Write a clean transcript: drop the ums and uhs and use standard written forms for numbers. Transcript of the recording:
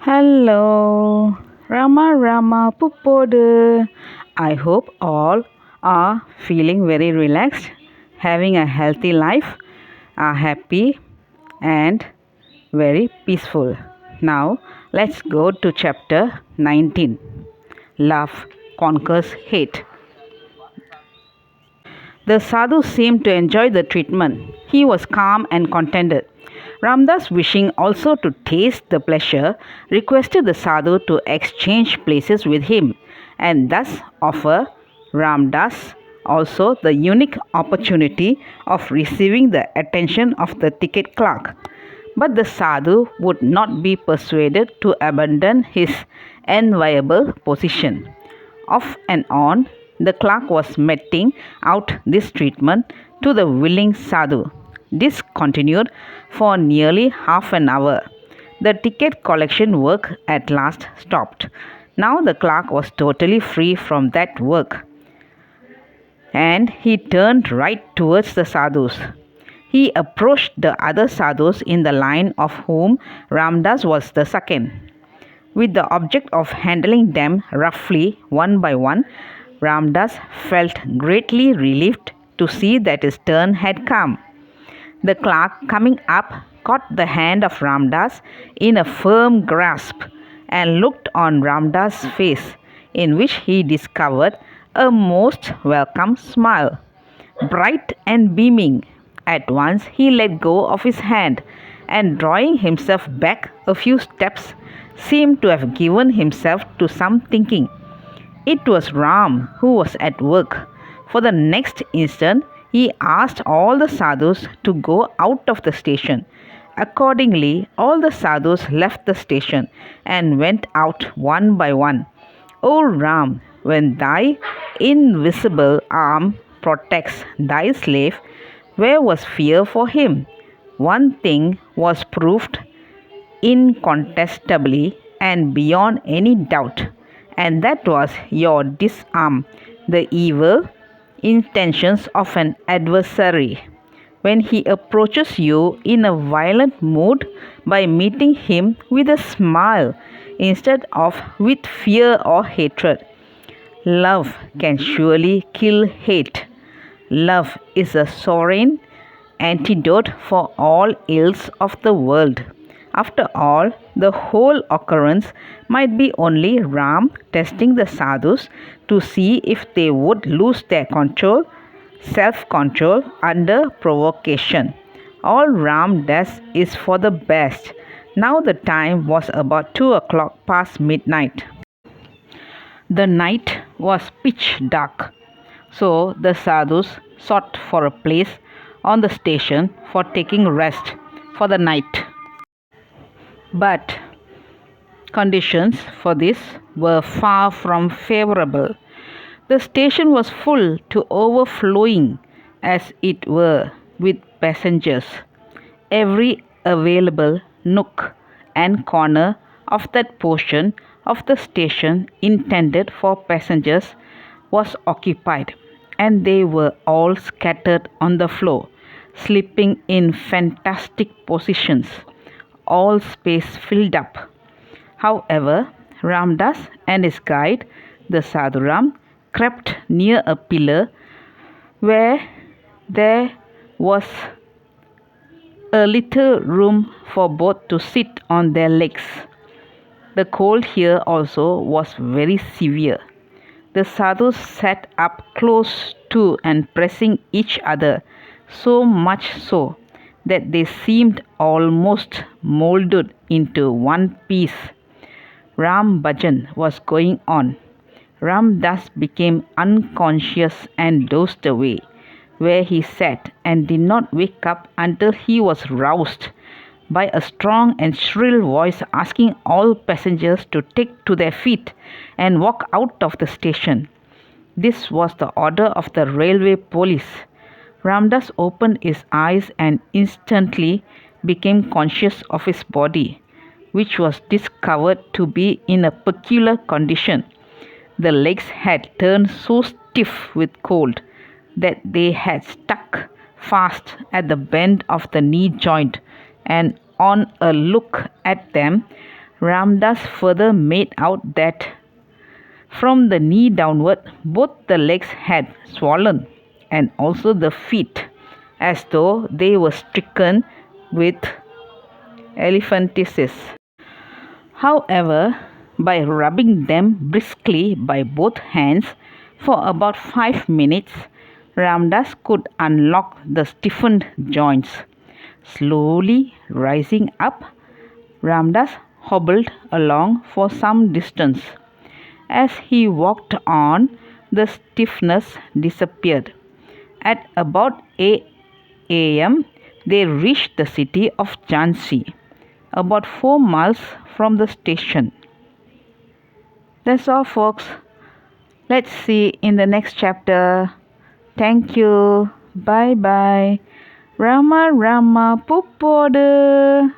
Hello, Rama Pupodu. I hope all are feeling very relaxed, having a healthy life, are happy and very peaceful. Now, let's go to chapter 19. Love conquers hate. The sadhu seemed to enjoy the treatment. He was calm and contented. Ramdas, wishing also to taste the pleasure, requested the sadhu to exchange places with him and thus offer Ramdas also the unique opportunity of receiving the attention of the ticket clerk. But the sadhu would not be persuaded to abandon his enviable position. Off and on, the clerk was meting out this treatment to the willing sadhu. This continued for nearly half an hour. The ticket collection work at last stopped. Now the clerk was totally free from that work, and he turned right towards the sadhus. He approached the other sadhus in the line, of whom Ramdas was the second. With the object of handling them roughly one by one, Ramdas felt greatly relieved to see that his turn had come. The clerk, coming up, caught the hand of Ramdas in a firm grasp and looked on Ramdas' face, in which he discovered a most welcome smile. Bright and beaming, at once he let go of his hand and, drawing himself back a few steps, seemed to have given himself to some thinking. It was Ram who was at work. For the next instant, he asked all the sadhus to go out of the station. Accordingly, all the sadhus left the station and went out one by one. O Ram, when thy invisible arm protects thy slave, where was fear for him? One thing was proved incontestably and beyond any doubt, and that was your disarm the evil intentions of an adversary. When he approaches you in a violent mood, by meeting him with a smile instead of with fear or hatred. Love can surely kill hate. Love is a sovereign antidote for all ills of the world. After all, the whole occurrence might be only Ram testing the sadhus to see if they would lose their self-control under provocation. All Ram does is for the best. Now the time was about 2 o'clock past midnight. The night was pitch dark, so the sadhus sought for a place on the station for taking rest for the night. But conditions for this were far from favorable. The station was full to overflowing, as it were, with passengers. Every available nook and corner of that portion of the station intended for passengers was occupied, and they were all scattered on the floor, sleeping in fantastic positions, all space filled up. However, Ramdas and his guide, the Sadhuram, crept near a pillar where there was a little room for both to sit on their legs. The cold here also was very severe. The sadhus sat up close to and pressing each other, so much so that they seemed almost molded into one piece. Ram Bhajan was going on. Ram thus became unconscious and dozed away, where he sat, and did not wake up until he was roused by a strong and shrill voice asking all passengers to take to their feet and walk out of the station. This was the order of the railway police. Ramdas opened his eyes and instantly became conscious of his body, which was discovered to be in a peculiar condition. The legs had turned so stiff with cold that they had stuck fast at the bend of the knee joint, and on a look at them, Ramdas further made out that from the knee downward, both the legs had swollen and also the feet, as though they were stricken with elephantiasis. However, by rubbing them briskly by both hands for about 5 minutes, Ramdas could unlock the stiffened joints. Slowly rising up, Ramdas hobbled along for some distance. As he walked on, the stiffness disappeared. At about 8 a.m., they reached the city of Jhansi, about 4 miles from the station. That's all, folks. Let's see in the next chapter. Thank you. Bye bye. Rama Rama Puppodu.